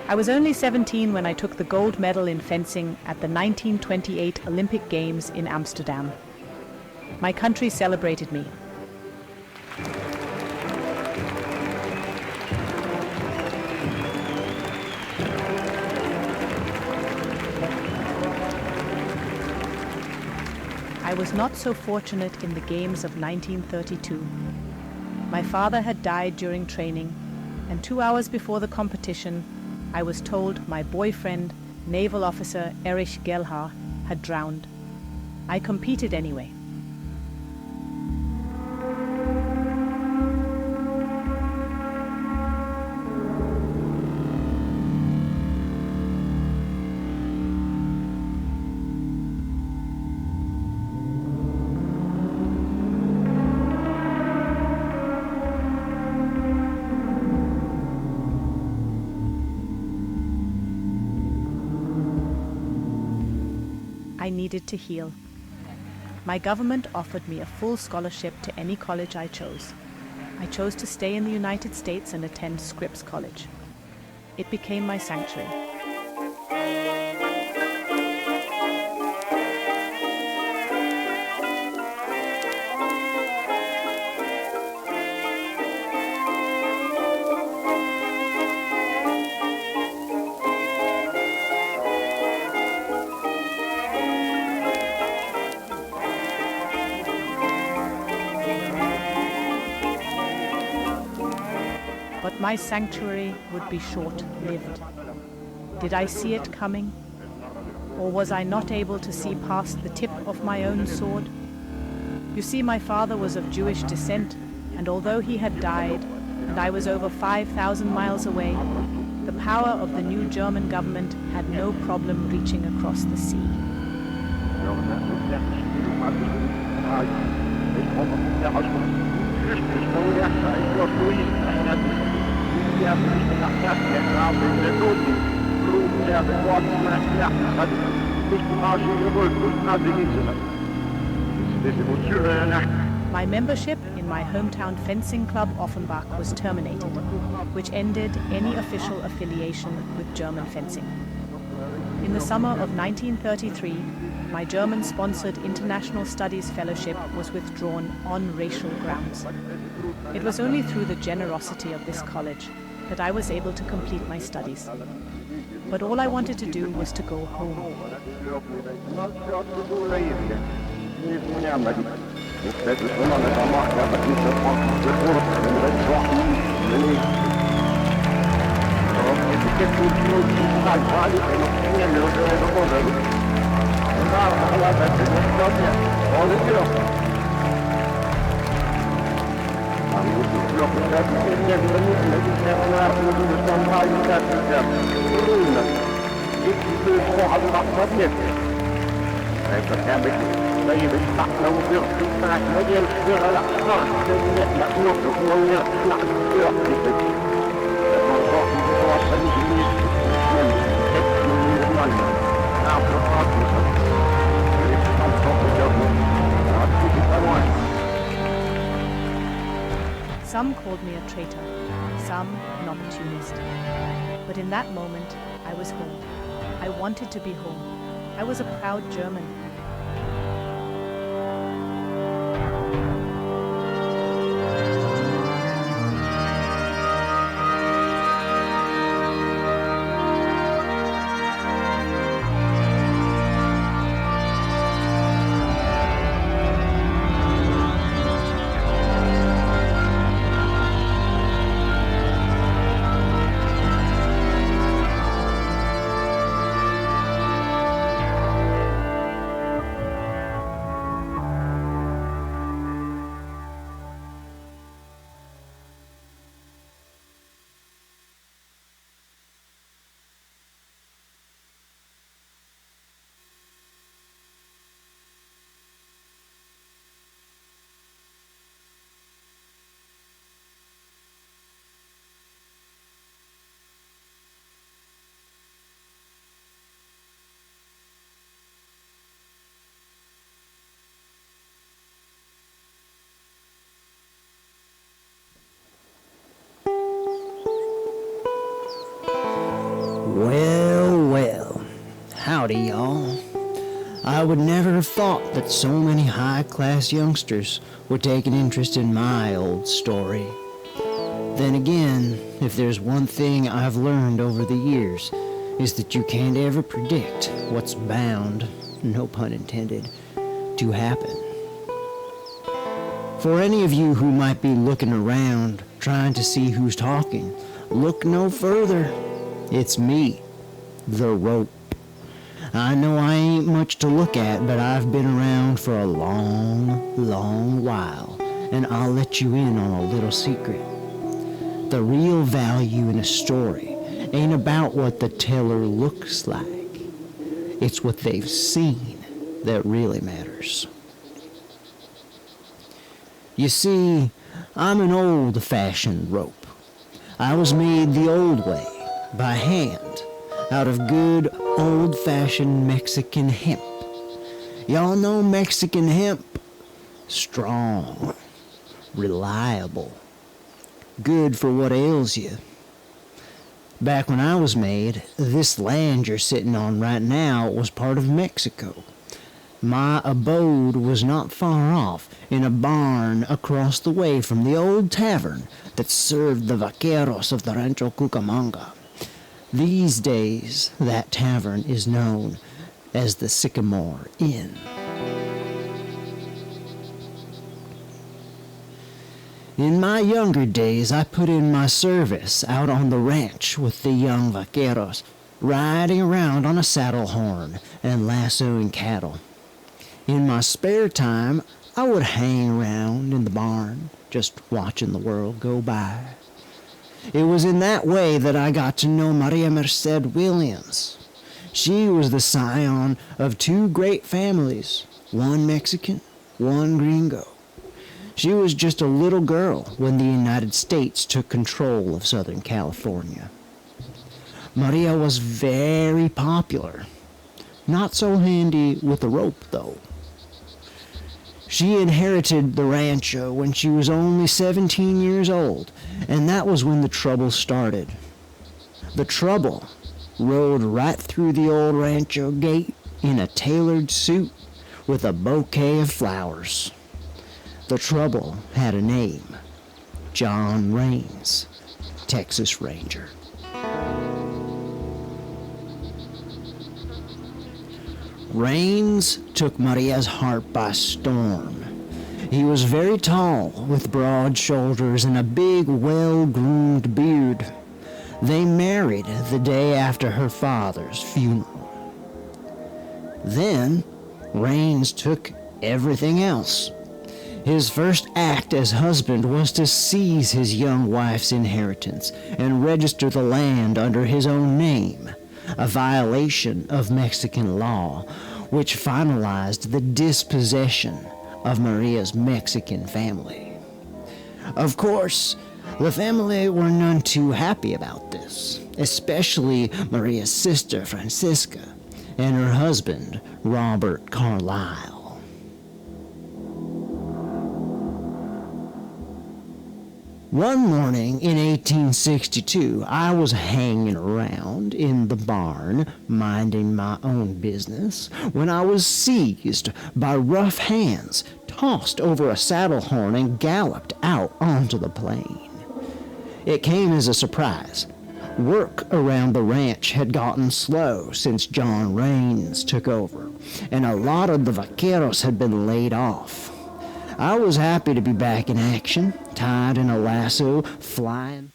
I was only 17 when I took the gold medal in fencing at the 1928 Olympic Games in Amsterdam. My country celebrated me. I was not so fortunate in the Games of 1932. My father had died during training, and 2 hours before the competition, I was told my boyfriend, naval officer Erich Gelhar, had drowned. I competed anyway. I needed to heal. My government offered me a full scholarship to any college I chose. I chose to stay in the United States and attend Scripps College. It became my sanctuary. But my sanctuary would be short-lived. Did I see it coming? Or was I not able to see past the tip of my own sword? You see, my father was of Jewish descent, and although he had died, and I was over 5,000 miles away, the power of the new German government had no problem reaching across the sea. My membership in my hometown fencing club Offenbach was terminated, which ended any official affiliation with German fencing. In the summer of 1933, my German-sponsored International Studies Fellowship was withdrawn on racial grounds. It was only through the generosity of this college that I was able to complete my studies. But all I wanted to do was to go home. Some called me a traitor, some an opportunist. But in that moment, I was home. I wanted to be home. I was a proud German. Well, howdy y'all. I would never have thought that so many high-class youngsters would take an interest in my old story. Then again, if there's one thing I've learned over the years, is that you can't ever predict what's bound, no pun intended, to happen. For any of you who might be looking around, trying to see who's talking, look no further. It's me, the rope. I know I ain't much to look at, but I've been around for a long, long while, and I'll let you in on a little secret. The real value in a story ain't about what the teller looks like. It's what they've seen that really matters. You see, I'm an old-fashioned rope. I was made the old way, by hand, out of good old-fashioned Mexican hemp. Y'all know Mexican hemp? Strong, reliable, good for what ails you. Back when I was made, this land you're sitting on right now was part of Mexico. My abode was not far off, in a barn across the way from the old tavern that served the vaqueros of the Rancho Cucamonga. These days, that tavern is known as the Sycamore Inn. In my younger days, I put in my service out on the ranch with the young vaqueros, riding around on a saddle horn and lassoing cattle. In my spare time, I would hang around in the barn, just watching the world go by. It was in that way that I got to know Maria Merced Williams. She was the scion of two great families, one Mexican, one gringo. She was just a little girl when the United States took control of Southern California. Maria was very popular. Not so handy with a rope, though. She inherited the rancho when she was only 17 years old, and that was when the trouble started. The trouble rode right through the old rancho gate in a tailored suit with a bouquet of flowers. The trouble had a name, John Raines, Texas Ranger. Raines took Maria's heart by storm. He was very tall, with broad shoulders and a big, well-groomed beard. They married the day after her father's funeral. Then, Raines took everything else. His first act as husband was to seize his young wife's inheritance and register the land under his own name, a violation of Mexican law, which finalized the dispossession of Maria's Mexican family. Of course, the family were none too happy about this, especially Maria's sister Francisca and her husband Robert Carlyle. One morning in 1862, I was hanging around in the barn, minding my own business, when I was seized by rough hands, tossed over a saddle horn, and galloped out onto the plain. It came as a surprise. Work around the ranch had gotten slow since John Raines took over, and a lot of the vaqueros had been laid off. I was happy to be back in action, tied in a lasso, flying.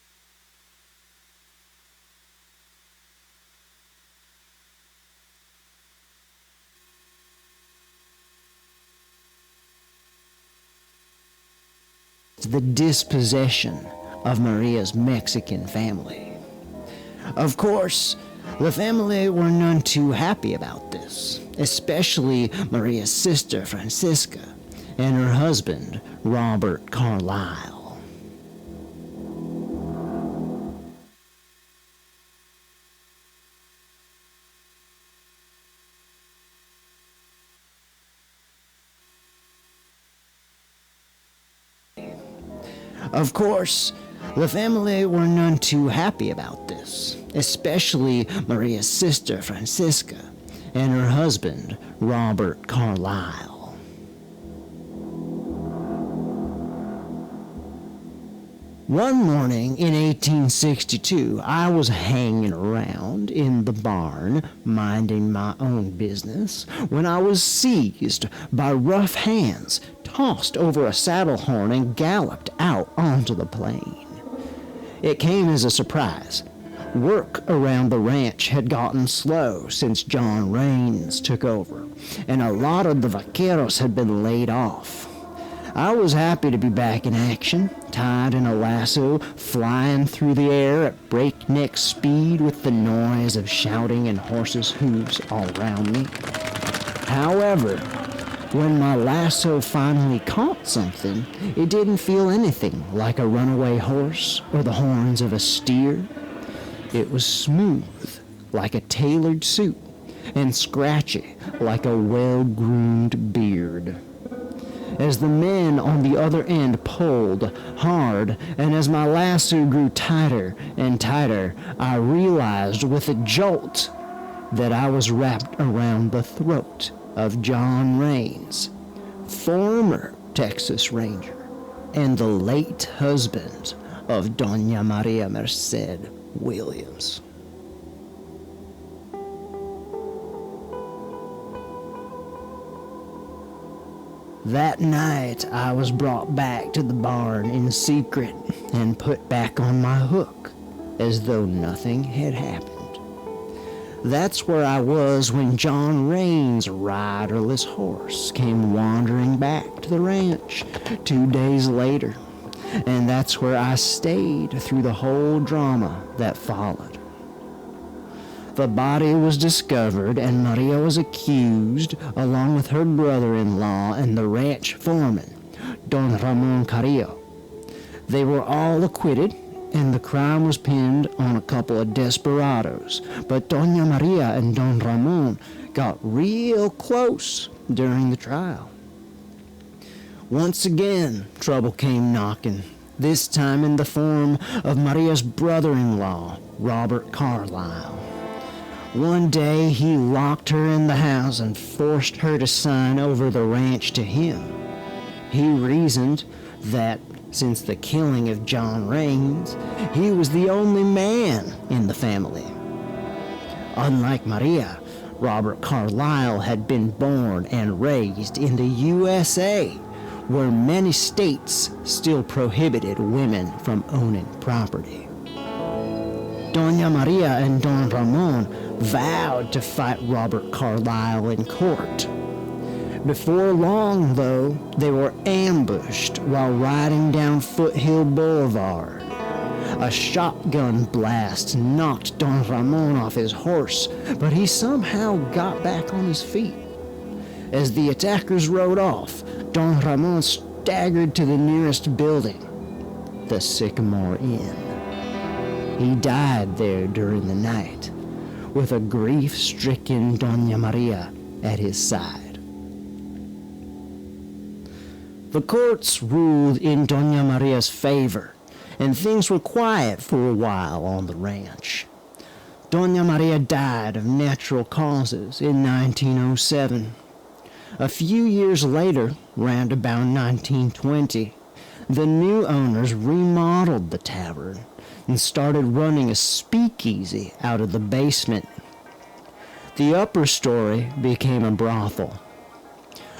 The dispossession of Maria's Mexican family. Of course, the family were none too happy about this, especially Maria's sister Francisca and her husband, Robert Carlyle. Of course, the family were none too happy about this, especially Maria's sister Francisca and her husband, Robert Carlyle. One morning in 1862, I was hanging around in the barn, minding my own business, when I was seized by rough hands, tossed over a saddle horn, and galloped out onto the plain. It came as a surprise. Work around the ranch had gotten slow since John Raines took over, and a lot of the vaqueros had been laid off. I was happy to be back in action, tied in a lasso, flying through the air at breakneck speed with the noise of shouting and horses' hooves all around me. However, when my lasso finally caught something, it didn't feel anything like a runaway horse or the horns of a steer. It was smooth like a tailored suit and scratchy like a well-groomed beard. As the men on the other end pulled hard, and as my lasso grew tighter and tighter, I realized with a jolt that I was wrapped around the throat of John Raines, former Texas Ranger, and the late husband of Doña Maria Merced Williams. That night, I was brought back to the barn in secret and put back on my hook, as though nothing had happened. That's where I was when John Raines' riderless horse came wandering back to the ranch 2 days later, and that's where I stayed through the whole drama that followed. The body was discovered, and Maria was accused, along with her brother-in-law and the ranch foreman, Don Ramon Carrillo. They were all acquitted, and the crime was pinned on a couple of desperados, but Doña Maria and Don Ramon got real close during the trial. Once again, trouble came knocking, this time in the form of Maria's brother-in-law, Robert Carlyle. One day he locked her in the house and forced her to sign over the ranch to him. He reasoned that since the killing of John Raines, he was the only man in the family. Unlike Maria, Robert Carlyle had been born and raised in the USA, where many states still prohibited women from owning property. Doña Maria and Don Ramon vowed to fight Robert Carlyle in court. Before long, though, they were ambushed while riding down Foothill Boulevard. A shotgun blast knocked Don Ramon off his horse, but he somehow got back on his feet. As the attackers rode off, Don Ramon staggered to the nearest building, the Sycamore Inn. He died there during the night, with a grief-stricken Doña Maria at his side. The courts ruled in Doña Maria's favor, and things were quiet for a while on the ranch. Doña Maria died of natural causes in 1907. A few years later, round about 1920, the new owners remodeled the tavern and started running a speakeasy out of the basement. The upper story became a brothel.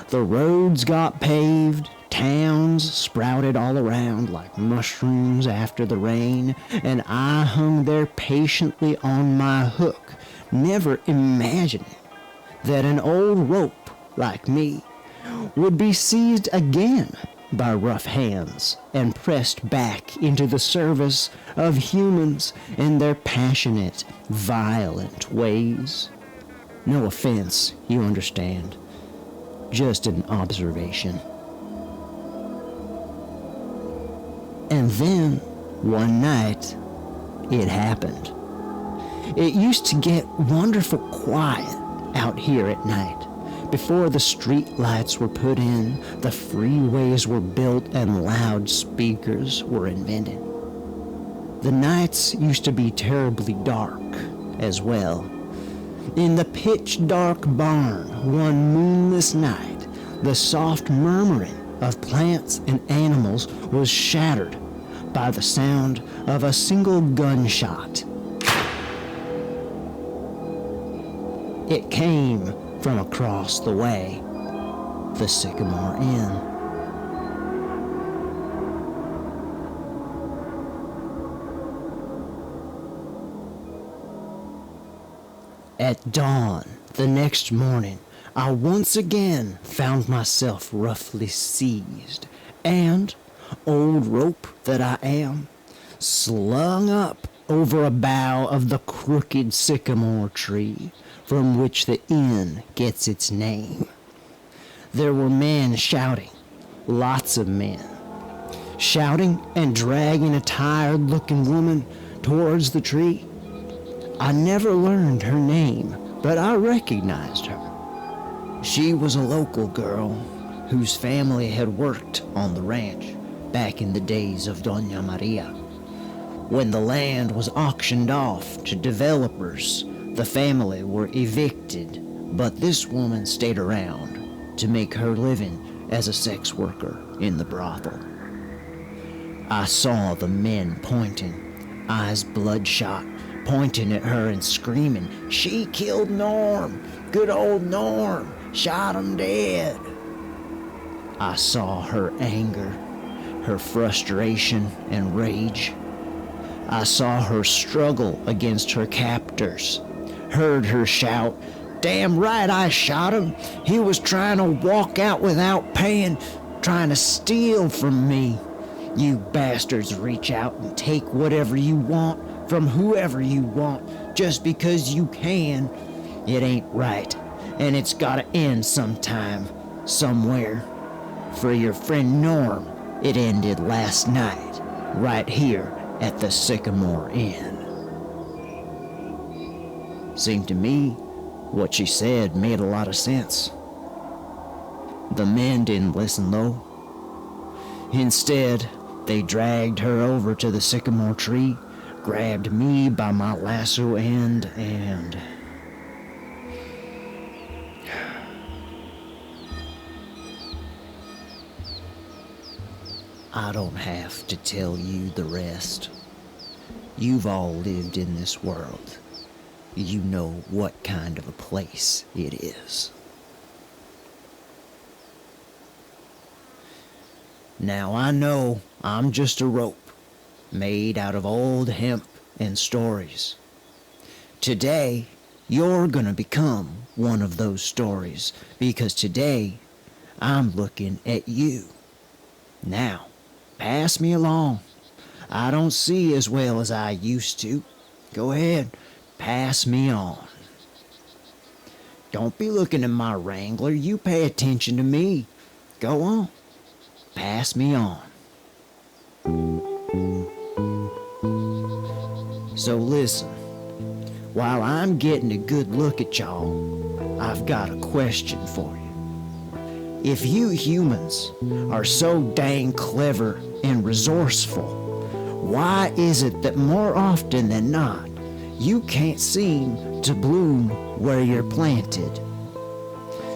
The roads got paved, towns sprouted all around like mushrooms after the rain, and I hung there patiently on my hook, never imagining that an old rope like me would be seized again by rough hands and pressed back into the service of humans in their passionate, violent ways. No offense, you understand. Just an observation. And then, one night, it happened. It used to get wonderful quiet out here at night. Before the street lights were put in, the freeways were built, and loudspeakers were invented. The nights used to be terribly dark as well. In the pitch-dark barn, one moonless night, the soft murmuring of plants and animals was shattered by the sound of a single gunshot. It came from across the way, the Sycamore Inn. At dawn the next morning, I once again found myself roughly seized, and, old rope that I am, slung up over a bough of the crooked sycamore tree from which the inn gets its name. There were men shouting, lots of men, shouting and dragging a tired-looking woman towards the tree. I never learned her name, but I recognized her. She was a local girl whose family had worked on the ranch back in the days of Doña Maria. When the land was auctioned off to developers, the family were evicted, but this woman stayed around to make her living as a sex worker in the brothel. I saw the men pointing, eyes bloodshot, pointing at her and screaming, "She killed Norm! Good old Norm! Shot him dead!" I saw her anger, her frustration and rage. I saw her struggle against her captors, heard her shout, "Damn right I shot him! He was trying to walk out without paying, trying to steal from me. You bastards reach out and take whatever you want from whoever you want just because you can. It ain't right, and it's gotta end sometime, somewhere. For your friend Norm, it ended last night, right here at the Sycamore Inn." Seemed to me what she said made a lot of sense. The men didn't listen though. Instead, they dragged her over to the sycamore tree, grabbed me by my lasso end, and I don't have to tell you the rest. You've all lived in this world. You know what kind of a place it is. Now I know I'm just a rope made out of old hemp and stories. Today, you're gonna become one of those stories, because today, I'm looking at you. Now, pass me along. I don't see as well as I used to. Go ahead, pass me on. Don't be looking at my wrangler. You pay attention to me. Go on, pass me on. So listen, while I'm getting a good look at y'all, I've got a question for you. If you humans are so dang clever and resourceful, Why is it that more often than not, you can't seem to bloom where you're planted?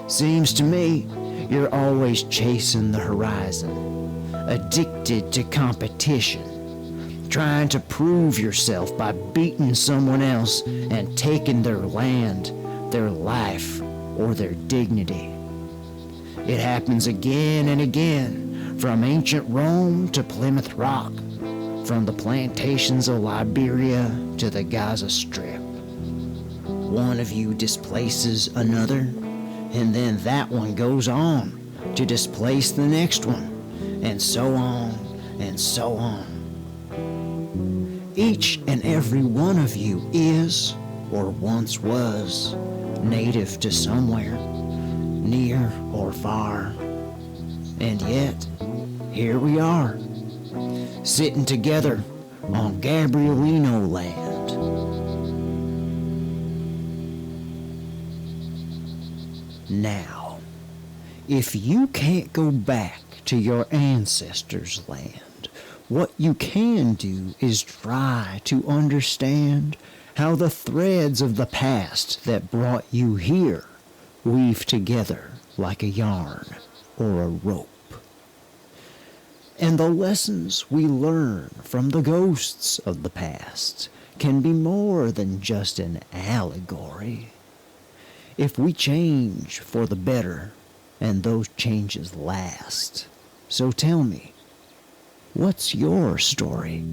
Seems to me you're always chasing the horizon, addicted to competition, trying to prove yourself by beating someone else and taking their land, their life, or their dignity. It happens again and again, from ancient Rome to Plymouth Rock, from the plantations of Liberia to the Gaza Strip. One of you displaces another, and then that one goes on to displace the next one, and so on and so on. Each and every one of you is, or once was, native to somewhere, near or far. And yet, here we are, sitting together on Gabrielino land. Now, if you can't go back to your ancestors' land, what you can do is try to understand how the threads of the past that brought you here weave together like a yarn or a rope. And the lessons we learn from the ghosts of the past can be more than just an allegory. If we change for the better, and those changes last. So tell me, what's your story?